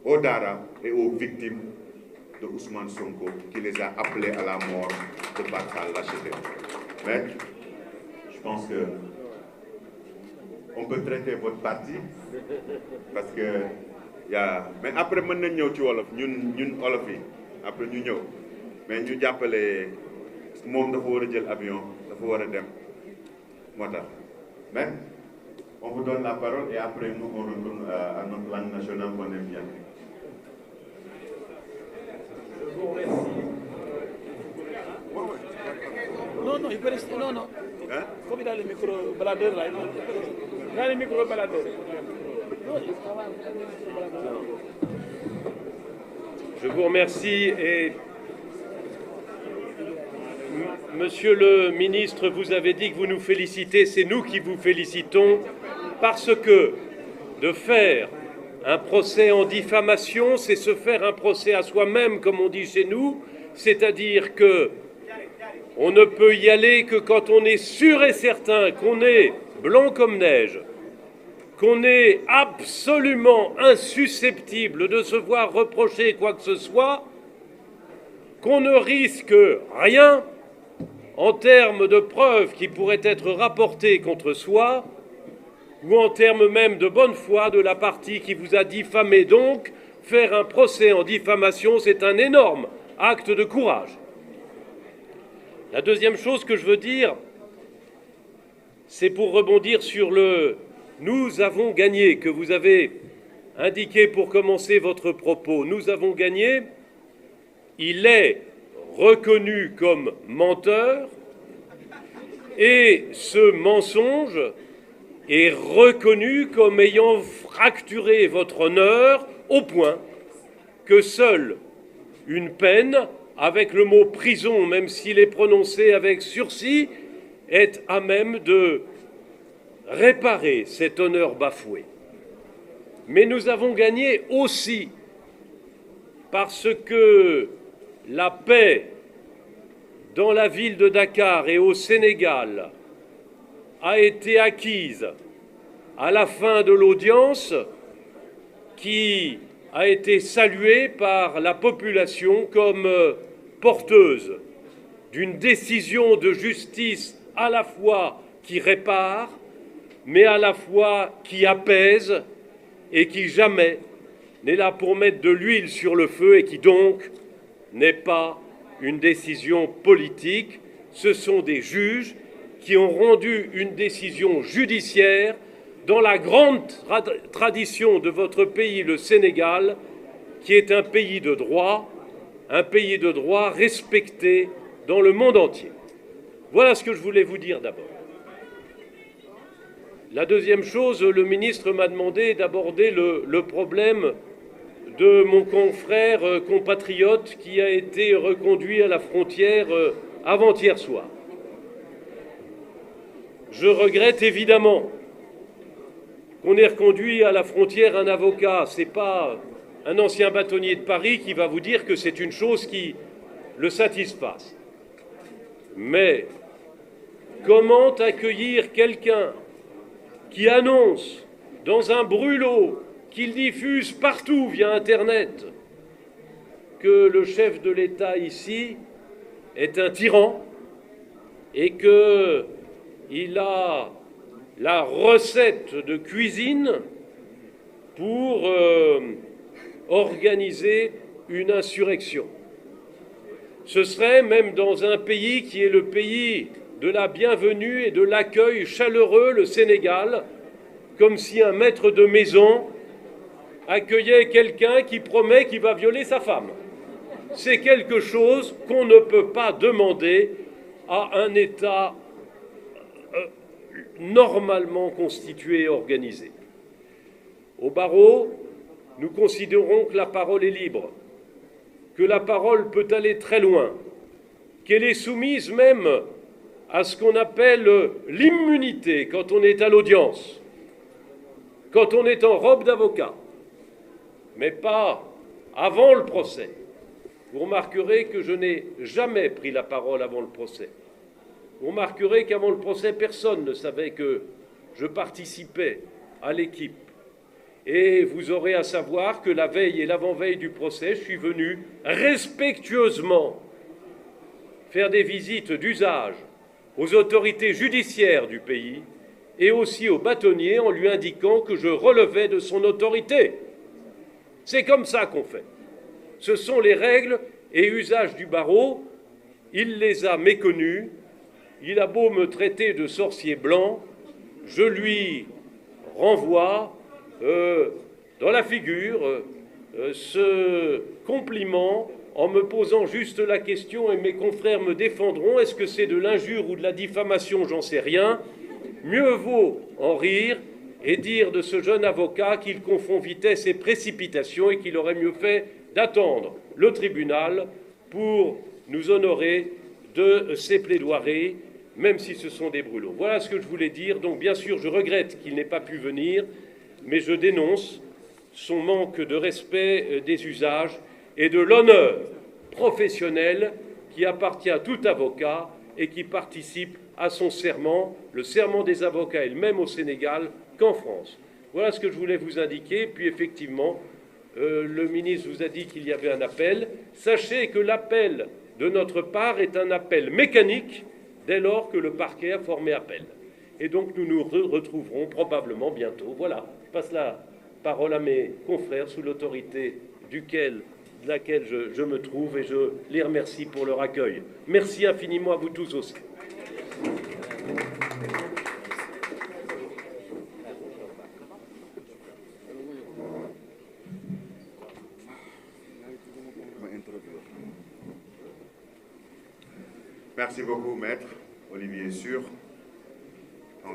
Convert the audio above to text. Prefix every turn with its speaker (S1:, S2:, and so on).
S1: aux Dara et aux victimes de Ousmane Sonko qui les a appelés à la mort de par sa lâcheté. Mais je pense que on peut traiter votre parti parce que mais après mën nañ ñëw ci wolof ñun olof yi après ñu ñëw mais ñu jàppale moom dafa war a jël avion dafa war a dem moo tax mais on vous donne la parole et après nous on retourne à notre langue nationale qu'on aime bien.
S2: Je vous remercie. Non, il peut rester. Non.
S1: Hein?
S2: Comme il a le micro baladeur là, il a le micro baladeur.
S3: Je vous remercie et Monsieur le ministre, vous avez dit que vous nous félicitez, c'est nous qui vous félicitons parce que de faire un procès en diffamation, c'est se faire un procès à soi-même, comme on dit chez nous, c'est-à-dire que on ne peut y aller que quand on est sûr et certain qu'on est blanc comme neige, qu'on est absolument insusceptible de se voir reprocher quoi que ce soit, qu'on ne risque rien en termes de preuves qui pourraient être rapportées contre soi, ou en termes même de bonne foi de la partie qui vous a diffamé. Donc, faire un procès en diffamation, c'est un énorme acte de courage. La deuxième chose que je veux dire, c'est pour rebondir sur le « nous avons gagné » que vous avez indiqué pour commencer votre propos. Nous avons gagné. Il est reconnu comme menteur et ce mensonge est reconnu comme ayant fracturé votre honneur au point que seule une peine, avec le mot prison, même s'il est prononcé avec sursis, est à même de réparer cet honneur bafoué. Mais nous avons gagné aussi parce que la paix dans la ville de Dakar et au Sénégal a été acquise à la fin de l'audience qui a été saluée par la population comme porteuse d'une décision de justice à la fois qui répare, mais à la fois qui apaise et qui jamais n'est là pour mettre de l'huile sur le feu et qui donc n'est pas une décision politique. Ce sont des juges qui ont rendu une décision judiciaire dans la grande tradition de votre pays, le Sénégal, qui est un pays de droit respecté dans le monde entier. Voilà ce que je voulais vous dire d'abord. La deuxième chose, le ministre m'a demandé d'aborder le problème de mon confrère compatriote qui a été reconduit à la frontière avant-hier soir. Je regrette évidemment qu'on ait reconduit à la frontière un avocat. Ce n'est pas un ancien bâtonnier de Paris qui va vous dire que c'est une chose qui le satisfasse. Mais comment accueillir quelqu'un qui annonce dans un brûlot qu'il diffuse partout via Internet que le chef de l'État ici est un tyran et qu'il a la recette de cuisine pour organiser une insurrection. Ce serait même dans un pays qui est le pays de la bienvenue et de l'accueil chaleureux, le Sénégal, comme si un maître de maison accueillait quelqu'un qui promet qu'il va violer sa femme. C'est quelque chose qu'on ne peut pas demander à un État normalement constitué et organisé. Au barreau, nous considérons que la parole est libre, que la parole peut aller très loin, qu'elle est soumise même à ce qu'on appelle l'immunité quand on est à l'audience, quand on est en robe d'avocat, mais pas avant le procès. Vous remarquerez que je n'ai jamais pris la parole avant le procès. Vous remarquerez qu'avant le procès, personne ne savait que je participais à l'équipe. Et vous aurez à savoir que la veille et l'avant-veille du procès, je suis venu respectueusement faire des visites d'usage aux autorités judiciaires du pays et aussi au bâtonnier en lui indiquant que je relevais de son autorité. C'est comme ça qu'on fait. Ce sont les règles et usages du barreau. Il les a méconnus. Il a beau me traiter de sorcier blanc, je lui renvoie dans la figure ce compliment en me posant juste la question, et mes confrères me défendront, est-ce que c'est de l'injure ou de la diffamation, j'en sais rien. Mieux vaut en rire et dire de ce jeune avocat qu'il confond vitesse et précipitation et qu'il aurait mieux fait d'attendre le tribunal pour nous honorer de ses plaidoiries, même si ce sont des brûlots. Voilà ce que je voulais dire. Donc bien sûr, je regrette qu'il n'ait pas pu venir, mais je dénonce son manque de respect des usages et de l'honneur professionnel qui appartient à tout avocat et qui participe à son serment. Le serment des avocats est le même au Sénégal qu'en France. Voilà ce que je voulais vous indiquer. Puis effectivement, le ministre vous a dit qu'il y avait un appel. Sachez que l'appel de notre part est un appel mécanique dès lors que le parquet a formé appel. Et donc nous nous retrouverons probablement bientôt. Voilà, je passe la parole à mes confrères sous l'autorité de laquelle je me trouve, et je les remercie pour leur accueil. Merci infiniment à vous tous aussi.
S1: Merci beaucoup, Maître Olivier Sur.